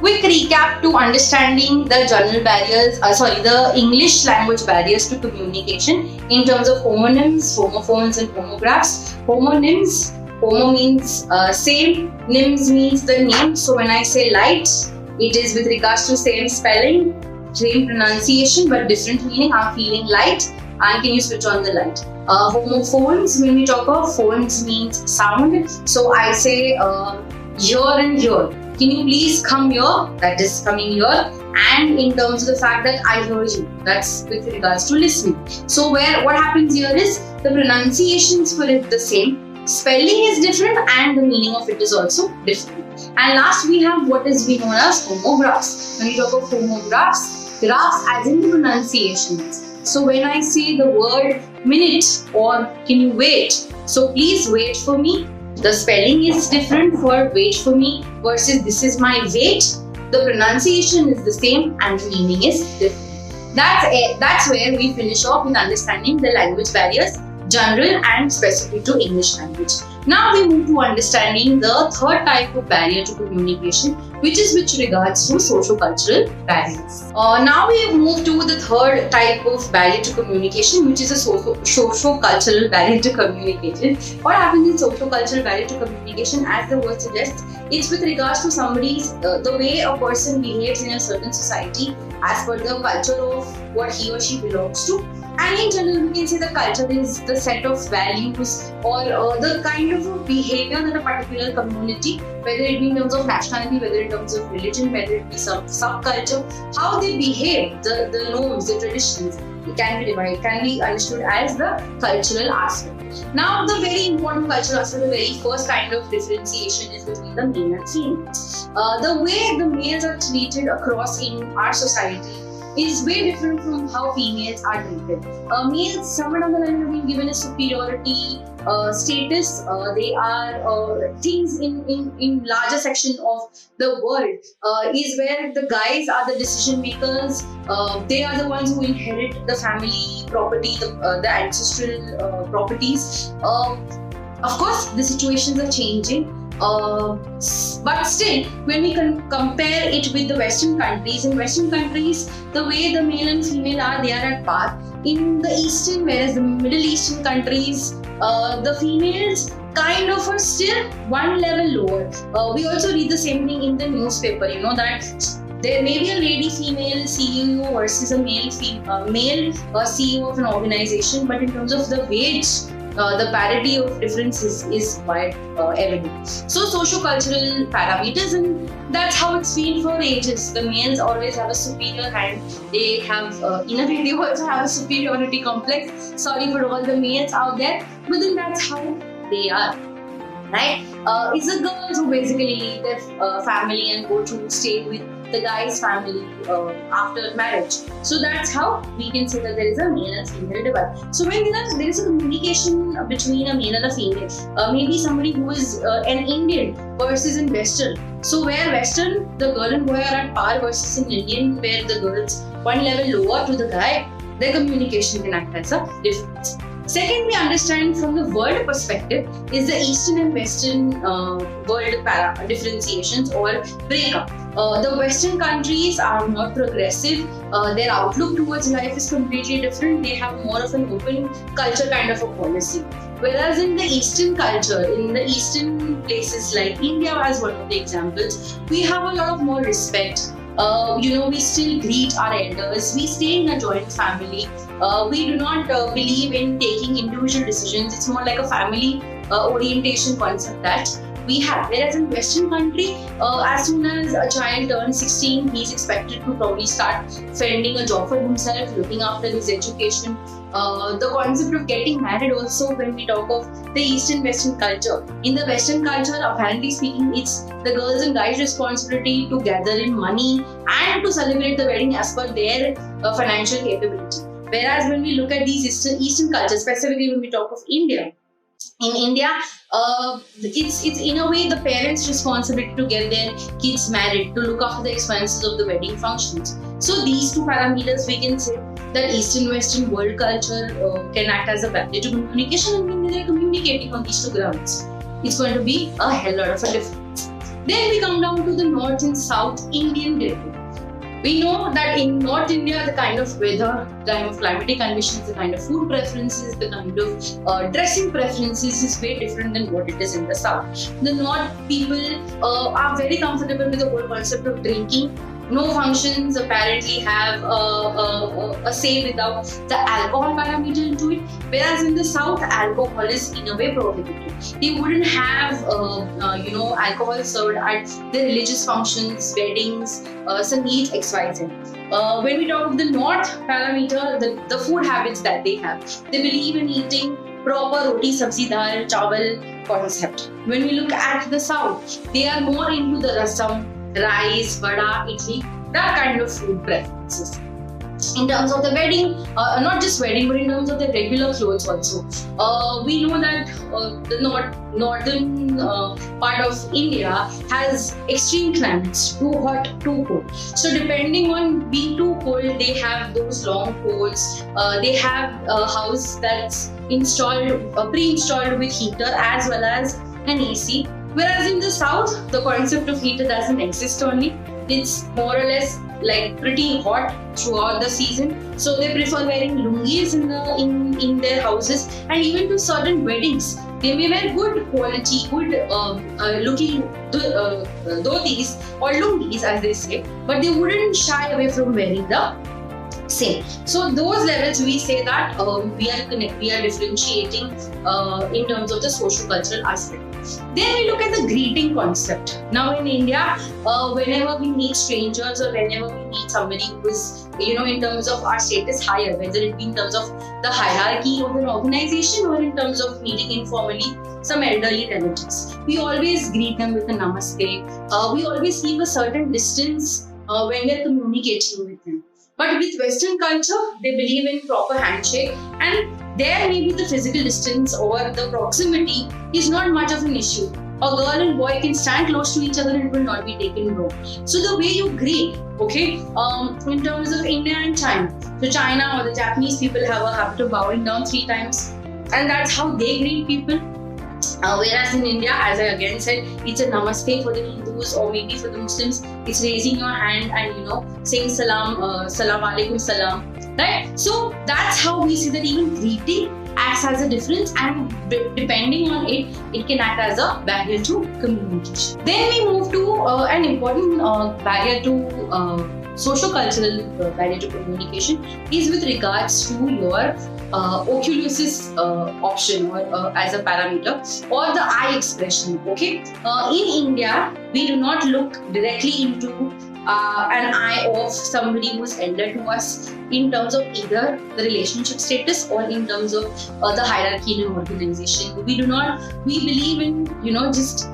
quick recap to understanding the general barriers, the English language barriers to communication in terms of homonyms, homophones and homographs. Homonyms, homo means same, nyms means the name. So when I say light, it is with regards to same spelling, same pronunciation but different meaning. I'm feeling light and can you switch on the light? Homophones, when we talk of phones means sound. So I say here and here. Can you please come here? That is coming here. And in terms of the fact that I heard you, that's with regards to listening. So what happens here is the pronunciations for it the same, spelling is different and the meaning of it is also different. And last we have what is we known as homographs. When we talk of homographs, graphs as in the pronunciations. So when I say the word minute or can you wait? So please wait for me. The spelling is different for wait for me versus this is my wait. The pronunciation is the same and the meaning is different. That's where we finish off with understanding the language barriers, general and specific to English language. Now we move to understanding the third type of barrier to communication, which is with regards to socio-cultural barriers. Now we move to the third type of barrier to communication, which is a socio-cultural barrier to communication. What happens in socio-cultural barrier to communication, as the word suggests, it's with regards to somebody's, the way a person behaves in a certain society as per the culture of what he or she belongs to. And in general, we can say the culture is the set of values or the kind of behavior that a particular community, whether it be in terms of nationality, whether in terms of religion, whether it be some subculture, how they behave, the norms, the traditions, it can be divided, can be understood as the cultural aspect. Now, the very important cultural aspect, the very first kind of differentiation is between the male and female. The way the males are treated across in our society is way different from how females are treated. Males, somewhere down the line, have been given a superiority status. They are things in larger section of the world is where the guys are the decision makers. They are the ones who inherit the family property, the ancestral properties. Of course, the situations are changing. But still, when we can compare it with the Western countries, in Western countries, the way the male and female are, they are at par. In the Eastern, whereas the Middle Eastern countries, the females kind of are still one level lower. We also read the same thing in the newspaper, that there may be a lady female CEO versus a male CEO of an organization, but in terms of the wage, the parity of differences is quite evident. So socio-cultural parameters, and that's how it's been for ages. The males always have a superior hand. They have, in a way, they also have a superiority complex. Sorry for all the males out there, but then that's how they are. Right? It's the girls who basically leave their family and go to stay with the guy's family after marriage. So that's how we can say that there is a male and female divide. So when there is a communication between a male and a female, maybe somebody who is an Indian versus in Western. So where Western, the girl and boy are at par versus in Indian, where the girl's one level lower to the guy, their communication can act as a difference. Second, we understand from the world perspective is the Eastern and Western world differentiations or breakup. The Western countries are more progressive. Their outlook towards life is completely different. They have more of an open culture kind of a policy. Whereas in the Eastern culture, in the Eastern places like India as one of the examples, we have a lot of more respect. We still greet our elders. We stay in a joint family. We do not believe in taking individual decisions. It's more like a family orientation concept that we have. Whereas in Western country, as soon as a child turns 16, he's expected to probably start finding a job for himself, looking after his education. The concept of getting married also, when we talk of the Eastern Western culture. In the Western culture, apparently speaking, it's the girls and guys' responsibility to gather in money and to celebrate the wedding as per their financial capability. Whereas when we look at these Eastern cultures, specifically when we talk of India, in India, it's in a way the parents' responsibility to get their kids married, to look after the expenses of the wedding functions. So these two parameters, we can say that Eastern-Western world culture can act as a barrier to communication, and when they're communicating on these two grounds, it's going to be a hell lot of a difference. Then we come down to the North and South Indian territory. We know that in North India, the kind of weather, the kind of climatic conditions, the kind of food preferences, the kind of dressing preferences is way different than what it is in the South. The North people are very comfortable with the whole concept of drinking. No functions apparently have a say without the alcohol parameter into it, whereas in the South, alcohol is in a way prohibited. They wouldn't have alcohol served at the religious functions, weddings, sangeet, XYZ. When we talk of the North parameter, the food habits that they have, they believe in eating proper roti, sabzi, dal, chawal concept. When we look at the South, they are more into the rasam, rice, vada, idli, that kind of food preferences. In terms of the wedding, not just wedding, but in terms of the regular clothes also, we know that the northern part of India has extreme climates, too hot, too cold. So depending on being too cold, they have those long coats. They have a house that's pre-installed with heater as well as an AC. Whereas in the South, the concept of heater doesn't exist only. It's more or less like pretty hot throughout the season. So they prefer wearing lungis in their houses, and even to certain weddings, they may wear good quality, good looking dhotis or lungis as they say, but they wouldn't shy away from wearing the same. So those levels we say that we are differentiating in terms of the socio-cultural aspect. Then we look at the greeting concept. Now in India, whenever we meet strangers or whenever we meet somebody who is, in terms of our status higher, whether it be in terms of the hierarchy of an organization or in terms of meeting informally some elderly relatives, we always greet them with a namaste. We always leave a certain distance when we're communicating with them. But with Western culture, they believe in proper handshake, and there maybe the physical distance or the proximity is not much of an issue. A girl and boy can stand close to each other and it will not be taken wrong. So the way you greet, in terms of India and China, so China or the Japanese people have a habit of bowing down 3 times, and that's how they greet people. Whereas in India, as I again said, it's a namaste for the Hindus or maybe for the Muslims. It's raising your hand and saying salam alaikum salam, right? So that's how we see that even greeting acts as a difference, and depending on it, it can act as a barrier to communication. Then we move to an important barrier to socio-cultural barrier to communication is with regards to your oculosis option or as a parameter or the eye expression. In India, we do not look directly into an eye of somebody who's elder to us in terms of either the relationship status or in terms of the hierarchy in an organization. We believe in just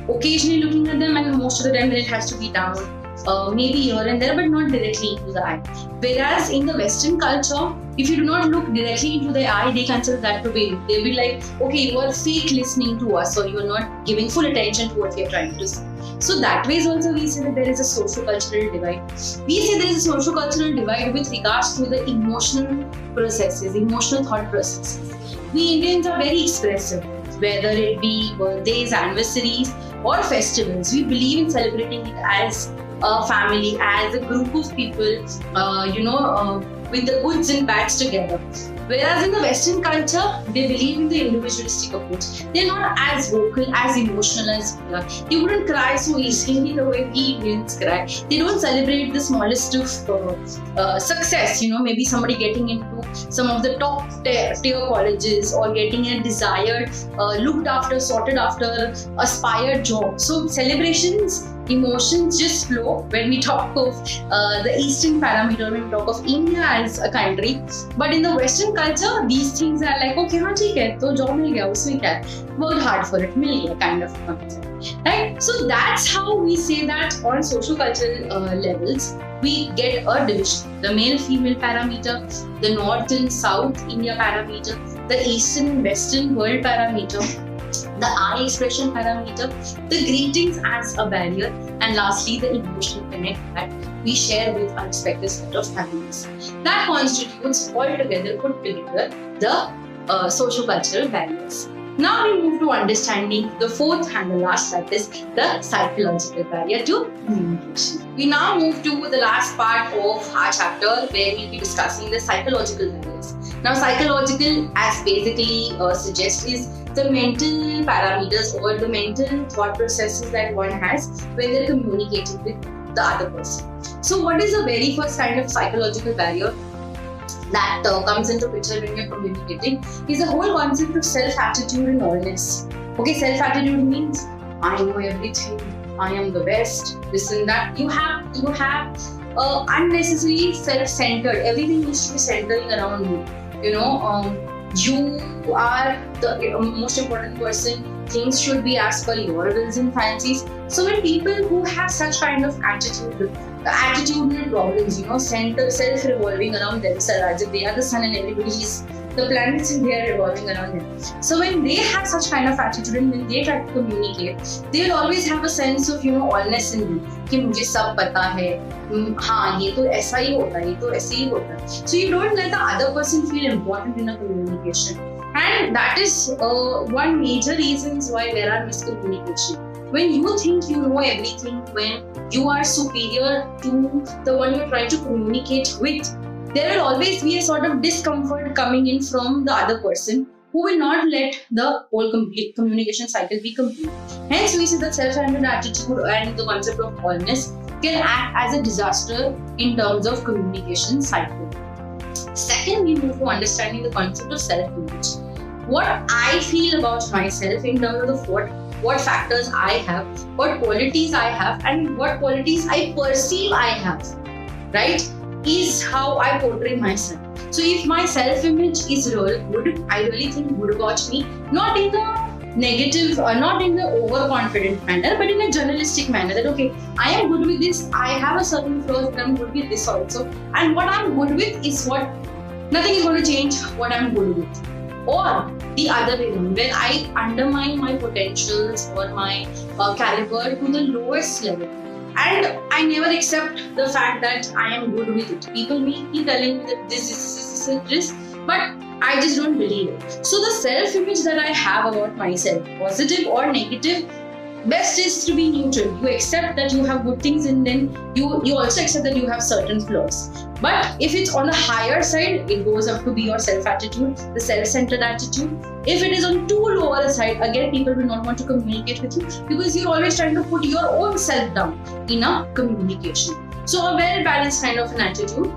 occasionally looking at them, and most of the time it has to be down. Maybe here and there, but not directly into the eye. Whereas in the Western culture, if you do not look directly into the eye, they consider that to be rude. They'll be like, okay, you are fake listening to us, or you are not giving full attention to what we are trying to say. So that way also we say that there is a socio-cultural divide. We say there is a socio-cultural divide with regards to the emotional processes, emotional thought processes. We Indians are very expressive, whether it be birthdays, anniversaries, or festivals. We believe in celebrating it as a family, as a group of people, with the goods and bads together. Whereas in the Western culture, they believe in the individualistic approach. They're not as vocal, as emotional as we are. They wouldn't cry so easily the way we Indians cry. They don't celebrate the smallest of success. Maybe somebody getting into some of the top tier colleges or getting a desired, looked after, sorted after, aspired job. So celebrations, emotions just flow when we talk of the Eastern parameter, when we talk of India as a country. But in the Western culture, these things are like, okay, हाँ ठीक है, तो job मिल गया, उसमें क्या है? Worked hard for it, मिल गया, kind of concept, right? So that's how we say that on socio-cultural levels, we get a division: the male-female parameter, the North and South India parameter, the Eastern and Western world parameter, the eye expression parameter, the greetings as a barrier, and lastly the emotional connect that we share with our respective set of families. That constitutes altogether, put together, the socio-cultural barriers. Now we move to understanding the fourth and the last, that is the psychological barrier to communication. We now move to the last part of our chapter where we'll be discussing the psychological barriers. Now, psychological, as basically suggests, is the mental parameters or the mental thought processes that one has when they're communicating with the other person. So, what is the very first kind of psychological barrier that comes into picture when you're communicating is the whole concept of self-attitude and allness. Okay, self-attitude means I know everything, I am the best, this and that. You have unnecessarily self-centered. Everything needs to be centering around you. You are the most important person. Things should be as per your wills and fancies. So when people who have such kind of attitudinal problems, center self-revolving around themselves as if they are the sun and everybody's the planets and they are revolving around them. So when they have such kind of attitude and when they try to communicate, they will always have a sense of allness in them. कि मुझे सब पता है, हाँ ये तो ऐसा ही होता है, ये तो ऐसे ही होता है. So you don't let the other person feel important in a communication, and that is one major reasons why there are miscommunication. When you think you know everything, when you are superior to the one you're trying to communicate with, there will always be a sort of discomfort coming in from the other person who will not let the whole complete communication cycle be complete. Hence, we see that self-centered attitude and the concept of allness can act as a disaster in terms of communication cycle. Second, we move to understanding the concept of self-image. What I feel about myself in terms of what factors I have, what qualities I have, and what qualities I perceive I have, right, is how I portray myself. So if my self-image is real good, I really think good about me, not in the negative, not in the overconfident manner, but in a journalistic manner, that okay, I am good with this, I have a certain flaws, but I'm good with this also, and what I'm good with is what, nothing is going to change what I'm good with. Or the other way around, where I undermine my potentials or my caliber to the lowest level, and I never accept the fact that I am good with it. People may keep telling me that this, but I just don't believe it. So the self-image that I have about myself, positive or negative, best is to be neutral. You accept that you have good things, and then you also accept that you have certain flaws. But if it's on the higher side, it goes up to be your self-attitude, the self-centered attitude. If it is on too lower side, again, people will not want to communicate with you because you're always trying to put your own self down in a communication. So a well-balanced kind of an attitude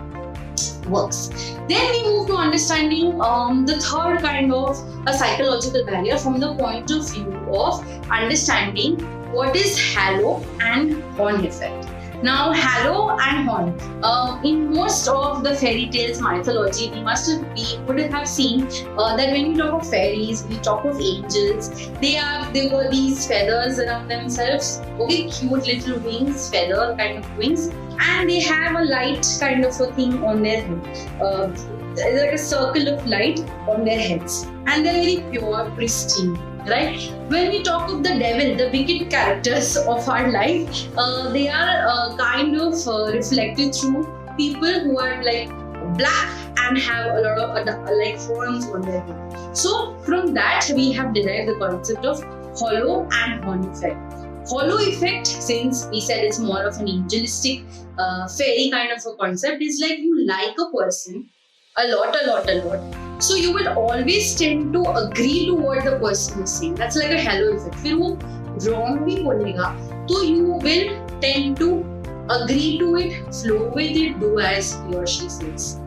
works. Then we move to understanding the third kind of a psychological barrier from the point of view of understanding what is halo and horn effect. Now, halo and horn. In most of the fairy tales mythology, we would have seen that when we talk of fairies, we talk of angels. They were these feathers around themselves. Okay, cute little wings, feather kind of wings, and they have a light kind of a thing on their head. Like a circle of light on their heads, and they're very pure, pristine. Right? When we talk of the devil, the wicked characters of our life, they are kind of reflected through people who are like black and have a lot of like horns on their head. So from that we have derived the concept of hollow and horn effect. Hollow effect, since we said it's more of an angelistic, fairy kind of a concept, is like you like a person a lot. So you will always tend to agree to what the person is saying. That's like a halo effect. फिर वो wrong भी बोलेगा, तो you will tend to agree to it, flow with it, do as he or she says.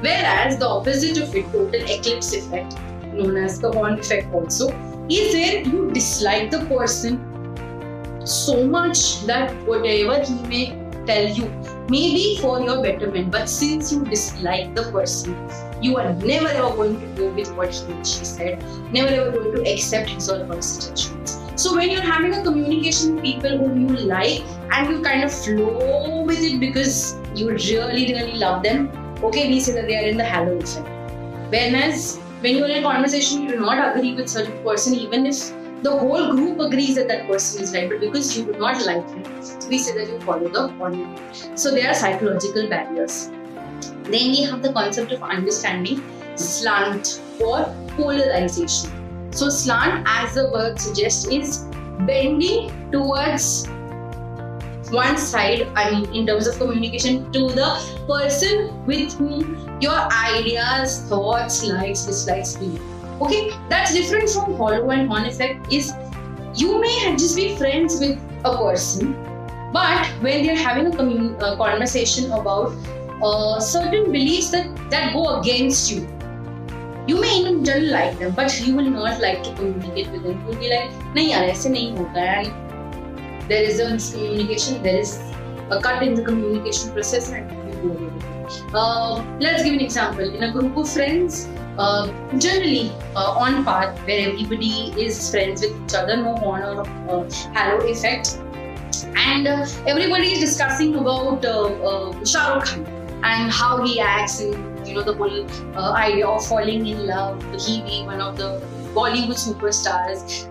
Whereas the opposite of it, total eclipse effect, known as the horn effect also, is where you dislike the person so much that whatever he may tell you may be for your betterment, but since you dislike the person, you are never ever going to go with what he or she said, never ever going to accept his or her suggestions. So when you're having a communication with people whom you like and you kind of flow with it because you really love them, okay, we say that they are in the halo effect. Whereas when you're in a conversation, you do not agree with certain person, even if the whole group agrees that that person is right, but because you do not like him, we say that you follow the horn. So there are psychological barriers. Then we have the concept of understanding slant or polarization. So slant, as the word suggests, is bending towards one side, I mean in terms of communication, to the person with whom your ideas, thoughts, likes, dislikes be. Okay, that's different from hollow and horn effect. Is you may just be friends with a person, but when they're having a conversation about certain beliefs that go against you, you may in general like them, but you will not like to communicate with them. You will be like, nahi yaar, aise nahi hota hai. There is a miscommunication, there is a cut in the communication process, and you go away with it. Let's give an example. In a group of friends, generally on par, where everybody is friends with each other, no horn or halo effect, and everybody is discussing about Shah Rukh Khan and how he acts, and the whole idea of falling in love. He being one of the Bollywood superstars,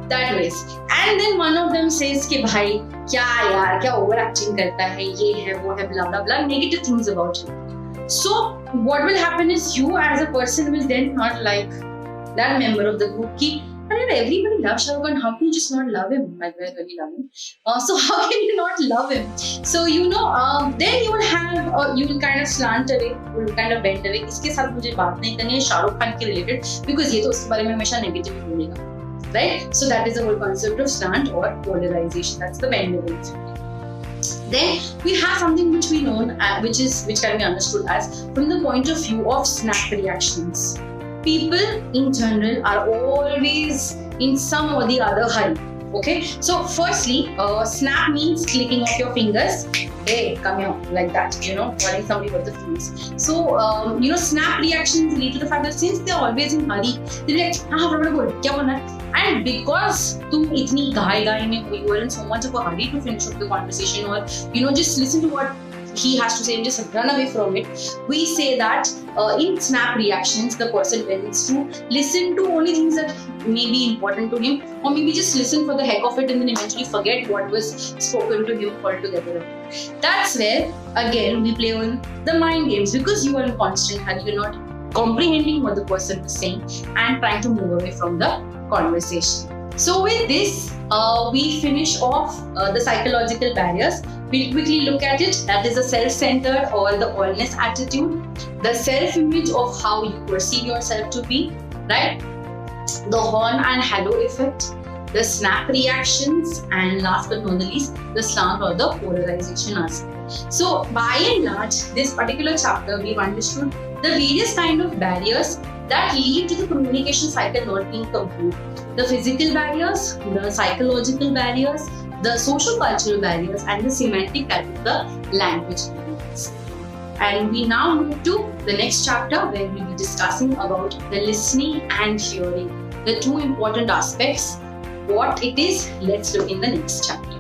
that ways. And then one of them says कि भाई क्या यार, क्या overacting करता है, ये है वो है, blah blah blah, negative things about him. So what will happen is you as a person will then not like that member of the group कि everybody loves Shah Rukh Khan, how can you just not love him? Like, I really love him. So how can you not love him? So then you will have, you will kind of slant away, you will kind of bend away. इसके साथ मुझे बात नहीं करनी है शाहरुख खान के related, because ये तो उसके बारे में हमेशा negative बोलेगा, right? So that is the whole concept of slant or polarization. That's the bend away. Then we have something which we know, which can be understood as from the point of view of snap reactions. People in general are always in some or the other hurry. Okay, so firstly, snap means clicking of your fingers. Hey, come here, like that, calling somebody with the fingers. So, snap reactions lead to the fact that since they're always in hurry, they're like, kya bolna hai? And because tum itni gai mein, you are in so much of a hurry to finish up the conversation, or just listen to what he has to say and just run away from it, we say that in snap reactions, the person tends to listen to only things that may be important to him, or maybe just listen for the heck of it and then eventually forget what was spoken to him altogether. That's where, again, we play on the mind games, because you are in constant hurry, you're not comprehending what the person is saying and trying to move away from the conversation. So with this, we finish off the psychological barriers. We'll quickly look at it. That is the self-centered or the allness attitude, the self-image of how you perceive yourself to be, right? The horn and halo effect, the snap reactions, and last but not the least, the slant or the polarization aspect. So by and large, this particular chapter, we've understood the various kind of barriers that lead to the communication cycle not being complete. The physical barriers, the psychological barriers, the social-cultural barriers, and the semantic type of the language barriers. And we now move to the next chapter, where we'll be discussing about the listening and hearing, the two important aspects. What it is, let's look in the next chapter.